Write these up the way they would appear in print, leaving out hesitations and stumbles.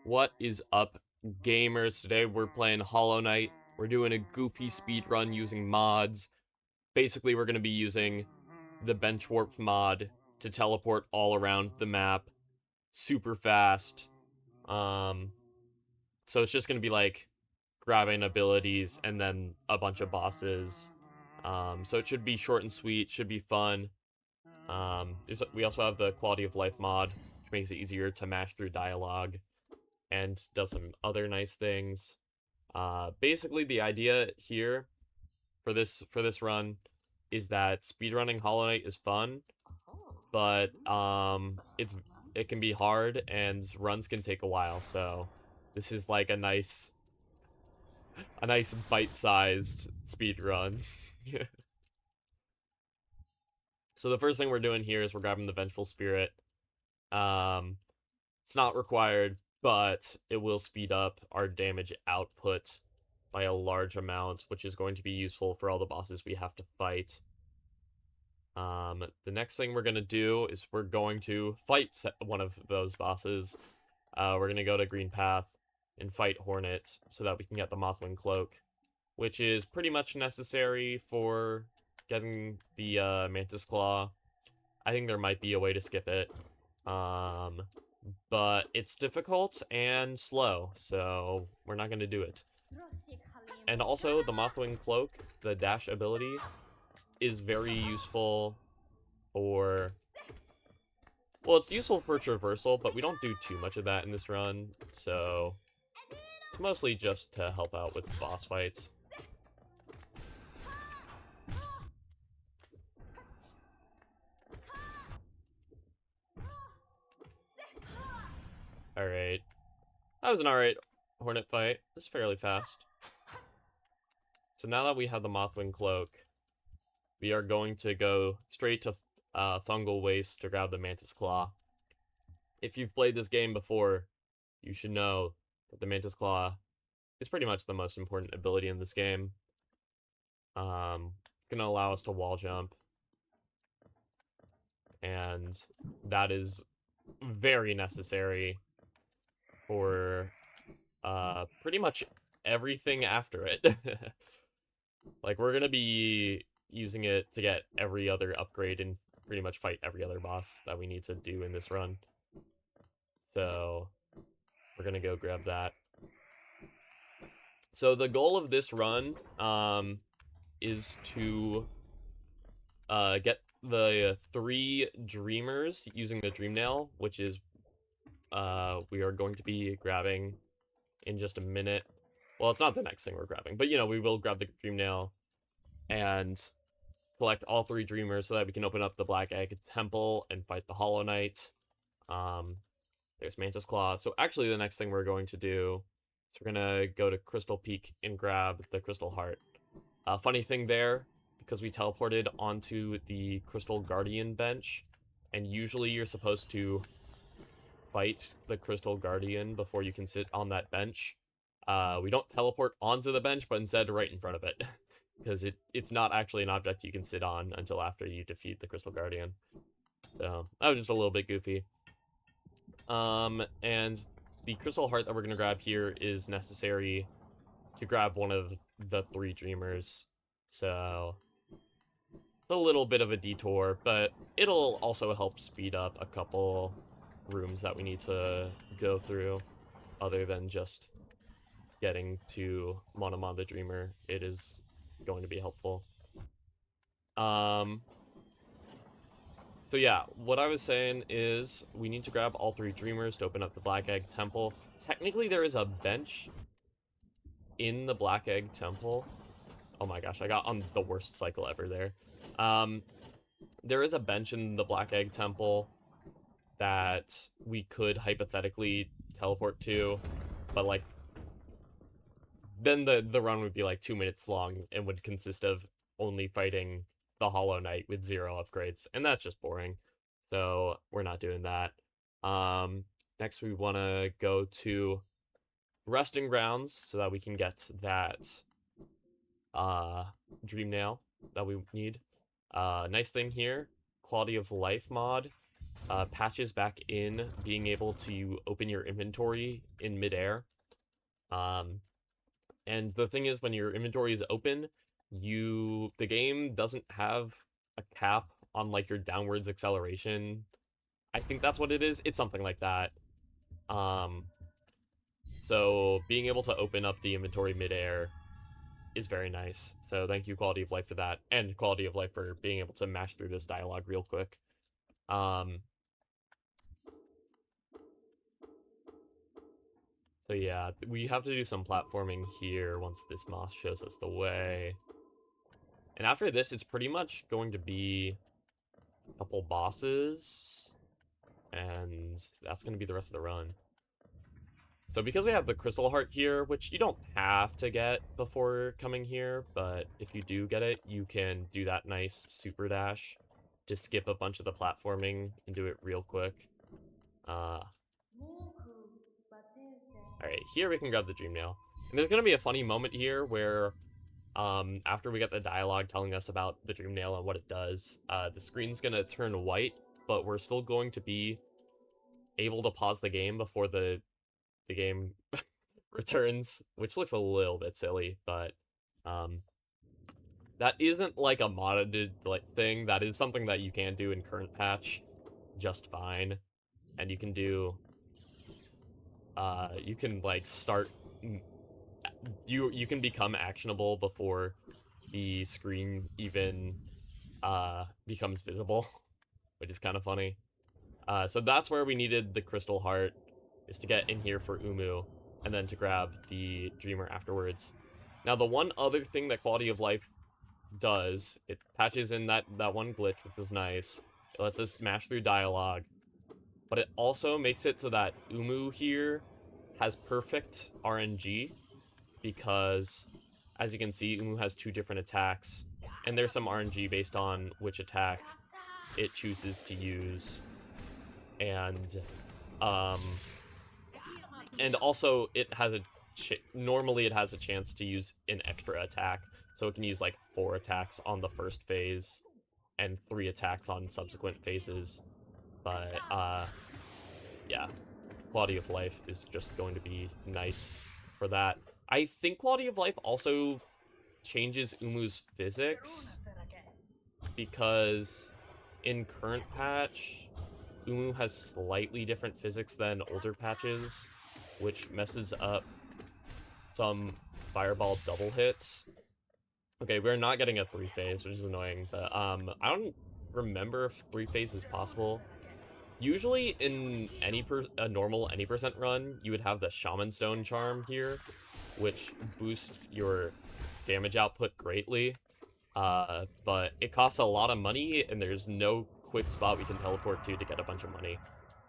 What is up, gamers? Today we're playing Hollow Knight. We're doing a goofy speed run using mods. Basically, we're going to be using the benchwarp mod to teleport all around the map super fast. Um, so it's just going to be like grabbing abilities and then a bunch of bosses. So it should be short and sweet, should be fun. We also have the quality of life mod, which makes it easier to mash through dialogue and does some other nice things. Basically, the idea here for this run is that speedrunning Hollow Knight is fun, but it can be hard and runs can take a while. So this is like a nice bite-sized speed run. So the first thing we're doing here is we're grabbing the Vengeful Spirit. It's not required, but it will speed up our damage output by a large amount, which is going to be useful for all the bosses we have to fight. The next thing we're going to do is we're going to fight one of those bosses. We're going to go to Green Path and fight Hornet so that we can get the Mothwing Cloak, which is pretty much necessary for getting the Mantis Claw. I think there might be a way to skip it. But it's difficult and slow, so we're not going to do it. And also, the Mothwing Cloak, the dash ability, is very useful for... Well, it's useful for traversal, but we don't do too much of that in this run, so it's mostly just to help out with boss fights. Alright. That was an alright Hornet fight. It was fairly fast. So now that we have the Mothwing Cloak, we are going to go straight to Fungal Waste to grab the Mantis Claw. If you've played this game before, you should know that the Mantis Claw is pretty much the most important ability in this game. It's going to allow us to wall jump, and that is very necessary for pretty much everything after it. Like, we're gonna be using it to get every other upgrade and pretty much fight every other boss that we need to do in this run. So we're gonna go grab that. So the goal of this run is to get the 3 Dreamers using the Dream Nail, which is we are going to be grabbing in just a minute. Well, it's not the next thing we're grabbing, but, you know, we will grab the Dream Nail and collect all 3 Dreamers so that we can open up the Black Egg Temple and fight the Hollow Knight. There's Mantis Claw. So actually the next thing we're going to do is we're going to go to Crystal Peak and grab the Crystal Heart. Funny thing there, because we teleported onto the Crystal Guardian bench, and usually you're supposed to fight the Crystal Guardian before you can sit on that bench. We don't teleport onto the bench, but instead right in front of it, because it's not actually an object you can sit on until after you defeat the Crystal Guardian. So that was just a little bit goofy. And the Crystal Heart that we're going to grab here is necessary to grab one of the 3 Dreamers. So it's a little bit of a detour, but it'll also help speed up a couple rooms that we need to go through, other than just getting to Monomon the Dreamer. It is going to be helpful. So yeah, what I was saying is we need to grab all 3 Dreamers to open up the Black Egg Temple. Technically, there is a bench in the Black Egg Temple. Oh my gosh, I got on the worst cycle ever there. There is a bench in the Black Egg Temple that we could hypothetically teleport to, but, like, then the run would be like 2 minutes long and would consist of only fighting the Hollow Knight with 0 upgrades, and that's just boring. So we're not doing that. Next we want to go to Resting Grounds so that we can get that Dream Nail that we need. Nice thing here, quality of life mod. patches back in being able to open your inventory in midair. And the thing is, when your inventory is open, the game doesn't have a cap on like your downwards acceleration. I think that's what it is. It's something like that. So being able to open up the inventory midair is very nice. So thank you, Quality of Life, for that, and Quality of Life for being able to mash through this dialogue real quick. So yeah, we have to do some platforming here once this moth shows us the way. And after this, it's pretty much going to be a couple bosses, and that's going to be the rest of the run. So because we have the Crystal Heart here, which you don't have to get before coming here, but if you do get it, you can do that nice super dash to skip a bunch of the platforming and do it real quick. Alright, here we can grab the Dream Nail. And there's going to be a funny moment here where after we get the dialogue telling us about the Dream Nail and what it does, the screen's going to turn white, but we're still going to be able to pause the game before the game returns, which looks a little bit silly, but that isn't like a modded thing. That is something that you can do in current patch just fine, and you can do you can like start you can become actionable before the screen even becomes visible, which is kind of funny. So that's where we needed the Crystal Heart, is to get in here for Uumuu, and then to grab the Dreamer afterwards. Now, the one other thing that Quality of Life does, it patches in that one glitch, which was nice. It lets us smash through dialogue, but it also makes it so that Uumuu here has perfect RNG, because, as you can see, Uumuu has 2 different attacks, and there's some RNG based on which attack it chooses to use. And also it has normally it has a chance to use an extra attack, so it can use like 4 attacks on the first phase and 3 attacks on subsequent phases. But yeah, Quality of Life is just going to be nice for that. I think Quality of Life also changes Uumuu's physics, because in current patch, Uumuu has slightly different physics than older patches, which messes up some fireball double hits. Okay, we're not getting a 3-phase, which is annoying, but I don't remember if 3-phase is possible. Usually in a normal any percent run, you would have the Shaman Stone charm here, which boosts your damage output greatly. But it costs a lot of money, and there's no quick spot we can teleport to get a bunch of money.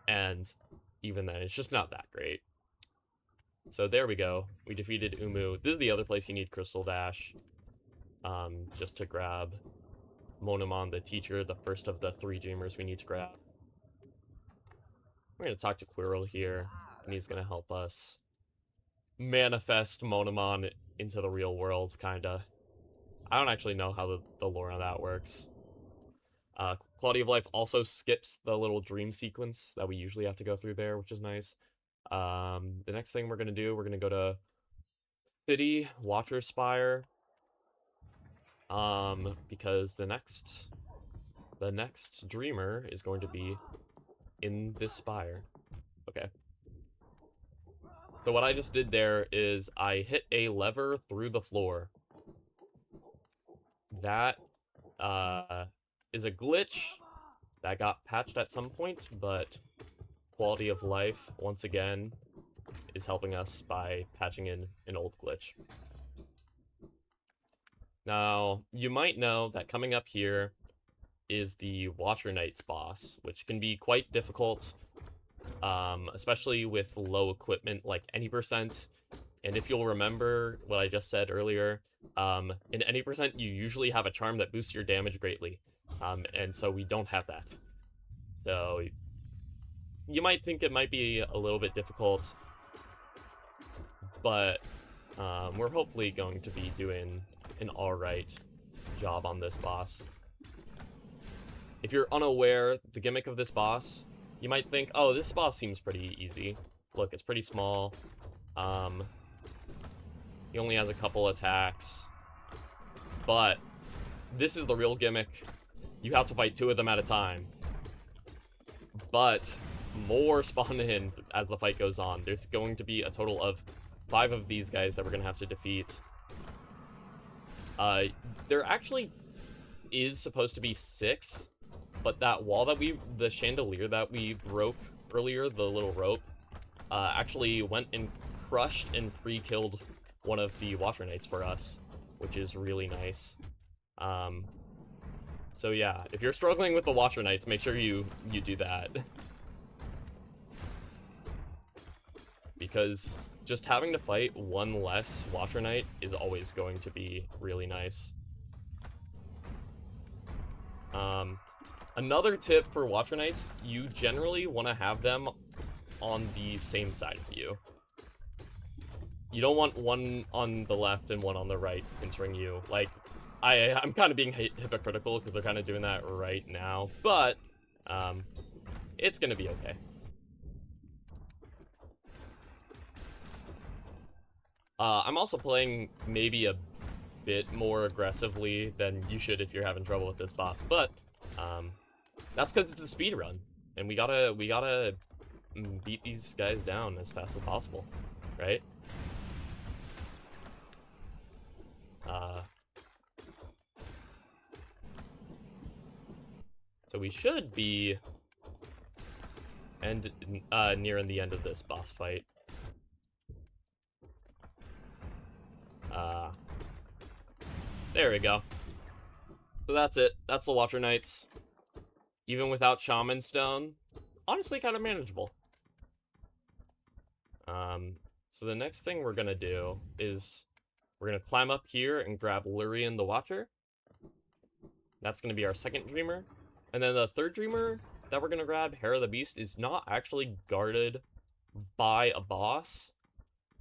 And even then, it's just not that great. So there we go. We defeated Uumuu. This is the other place you need Crystal Dash. Just to grab Monomon, the teacher, the first of the 3 Dreamers we need to grab. We're going to talk to Quirrell here, and he's going to help us manifest Monomon into the real world, kinda. I don't actually know how the lore on that works. Quality of Life also skips the little dream sequence that we usually have to go through there, which is nice. The next thing we're going to do, we're going to go to City Watcher Spire, because the next Dreamer is going to be in this spire. Okay. So what I just did there is I hit a lever through the floor. That is a glitch that got patched at some point, but Quality of Life, once again, is helping us by patching in an old glitch. Now, you might know that coming up here is the Watcher Knight's boss, which can be quite difficult, especially with low equipment like any percent. And if you'll remember what I just said earlier, in any percent, you usually have a charm that boosts your damage greatly. And so we don't have that. So you might think it might be a little bit difficult, but we're hopefully going to be doing an alright job on this boss. if you're unaware, the gimmick of this boss, you might think, oh, this boss seems pretty easy. Look, it's pretty small. He only has a couple attacks. But this is the real gimmick. You have to fight 2 of them at a time. But more spawn in as the fight goes on. There's going to be a total of 5 of these guys that we're going to have to defeat. There actually is supposed to be 6, but that wall that the chandelier that we broke earlier, the little rope, actually went and crushed and pre-killed one of the Water Knights for us, which is really nice. So yeah, if you're struggling with the Water Knights, make sure you do that. Because just having to fight 1 less Water Knight is always going to be really nice. Another tip for Water Knights, you generally want to have them on the same side of you. You don't want one on the left and one on the right entering you. Like, I'm kind of being hypocritical because they're kind of doing that right now, but it's going to be okay. I'm also playing maybe a bit more aggressively than you should if you're having trouble with this boss, but that's because it's a speed run, and we gotta beat these guys down as fast as possible, right? So we should be nearing the end of this boss fight. There we go. So that's it. That's the Water Knights. Even without Shaman Stone, honestly kind of manageable. So the next thing we're gonna do is we're gonna climb up here and grab Lurian the Watcher. That's gonna be our second Dreamer. And then the third Dreamer that we're gonna grab, Hera the Beast, is not actually guarded by a boss.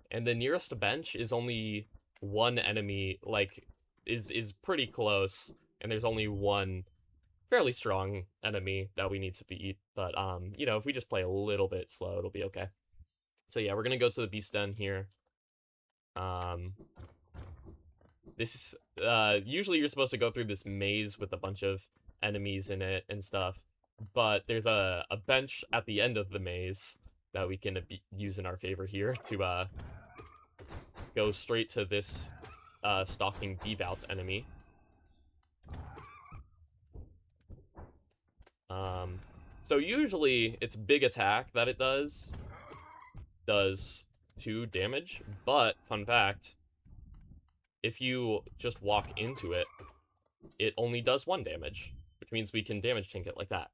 And the nearest bench is only 1 enemy, like, is pretty close. And there's only 1 fairly strong enemy that we need to beat. But, you know, if we just play a little bit slow, it'll be okay. So yeah, we're gonna go to the Beast Den here. This is, usually you're supposed to go through this maze with a bunch of enemies in it and stuff. But there's a bench at the end of the maze that we can use in our favor here to, go straight to this, stalking devout enemy. So usually it's big attack that it does 2 damage, but fun fact, if you just walk into it, it only does 1 damage, which means we can damage tank it like that.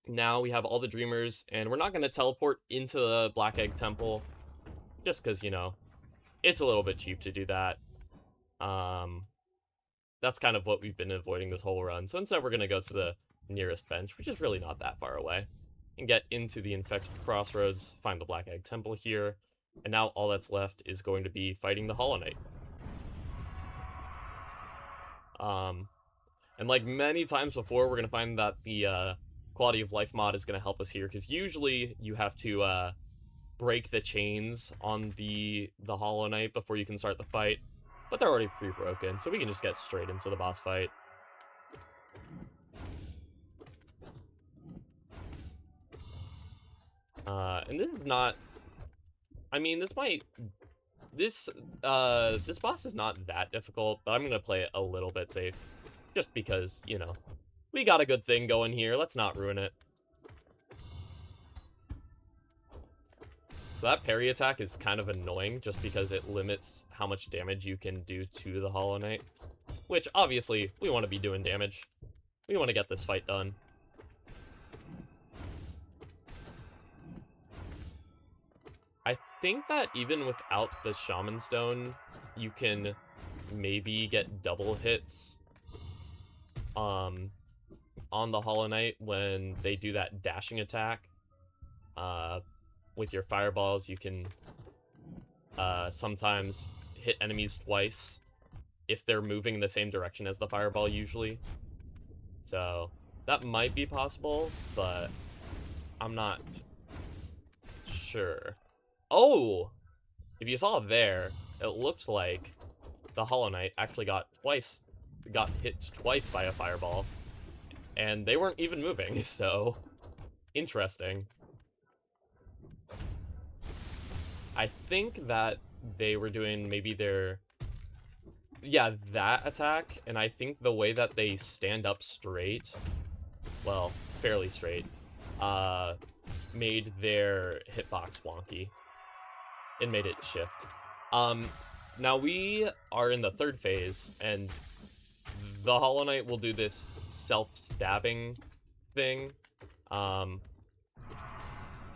Now we have all the Dreamers, and we're not going to teleport into the Black Egg Temple, just because, you know, it's a little bit cheap to do that. That's kind of what we've been avoiding this whole run, so instead we're going to go to the nearest bench, which is really not that far away, and get into the Infected Crossroads, find the Black Egg Temple here, and now all that's left is going to be fighting the Hollow Knight. And like many times before, we're going to find that the quality of life mod is going to help us here, because usually you have to break the chains on the Hollow Knight before you can start the fight, but they're already pre-broken, so we can just get straight into the boss fight. And this is not, I mean, this boss is not that difficult, but I'm gonna play it a little bit safe, just because, you know, we got a good thing going here, let's not ruin it. So that parry attack is kind of annoying, just because it limits how much damage you can do to the Hollow Knight, which, obviously, we want to be doing damage. We want to get this fight done. I think that even without the Shaman Stone, you can maybe get double hits on the Hollow Knight when they do that dashing attack. With your fireballs, you can sometimes hit enemies twice if they're moving in the same direction as the fireball usually. So That might be possible, but I'm not sure. Oh! If you saw there, it looked like the Hollow Knight actually got hit twice by a fireball, and they weren't even moving, so interesting. I think that they were doing maybe that attack, and I think the way that they stand up straight, well, fairly straight, made their hitbox wonky. It made it shift. Now we are in the third phase, and the Hollow Knight will do this self-stabbing thing, and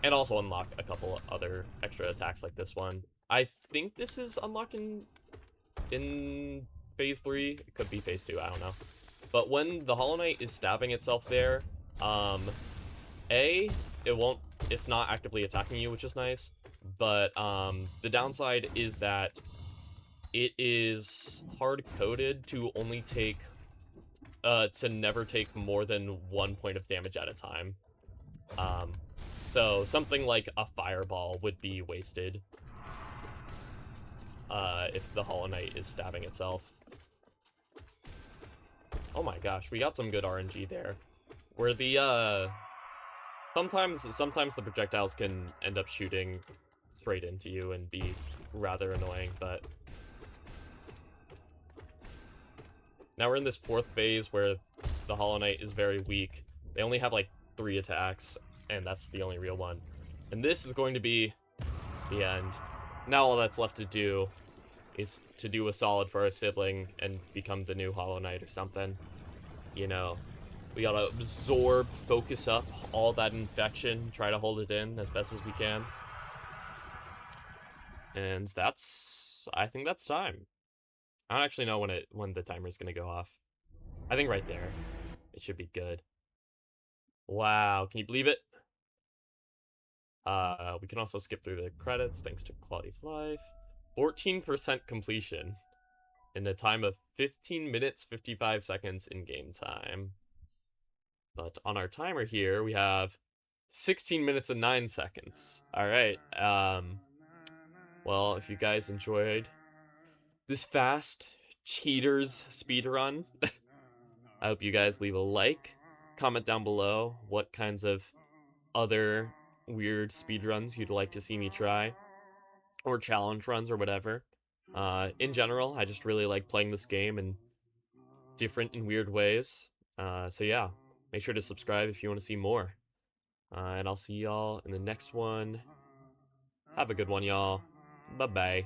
also unlock a couple other extra attacks like this one. I think this is unlocked in phase 3. It could be phase 2, I don't know. But when the Hollow Knight is stabbing itself there, it's not actively attacking you, which is nice, but the downside is that it is hard-coded to only take, to never take more than 1 point of damage at a time. So something like a fireball would be wasted if the Hollow Knight is stabbing itself. Oh my gosh, we got some good RNG there. Where the, sometimes the projectiles can end up shooting straight into you and be rather annoying, but... Now we're in this fourth phase where the Hollow Knight is very weak. They only have like 3 attacks, and that's the only real one. And this is going to be the end. Now all that's left to do is to do a solid for our sibling and become the new Hollow Knight or something. You know, we gotta absorb, focus up all that infection, try to hold it in as best as we can. And I think that's time. I don't actually know when the timer's gonna go off. I think right there. It should be good. Wow, can you believe it? We can also skip through the credits thanks to quality of life. 14% completion in a time of 15 minutes, 55 seconds in game time. But on our timer here, we have 16 minutes and 9 seconds. Alright, well, if you guys enjoyed this fast cheaters speedrun, I hope you guys leave a like, comment down below what kinds of other weird speedruns you'd like to see me try, or challenge runs or whatever. In general, I just really like playing this game in different and weird ways. So yeah, make sure to subscribe if you want to see more. And I'll see y'all in the next one. Have a good one, y'all. Bye-bye.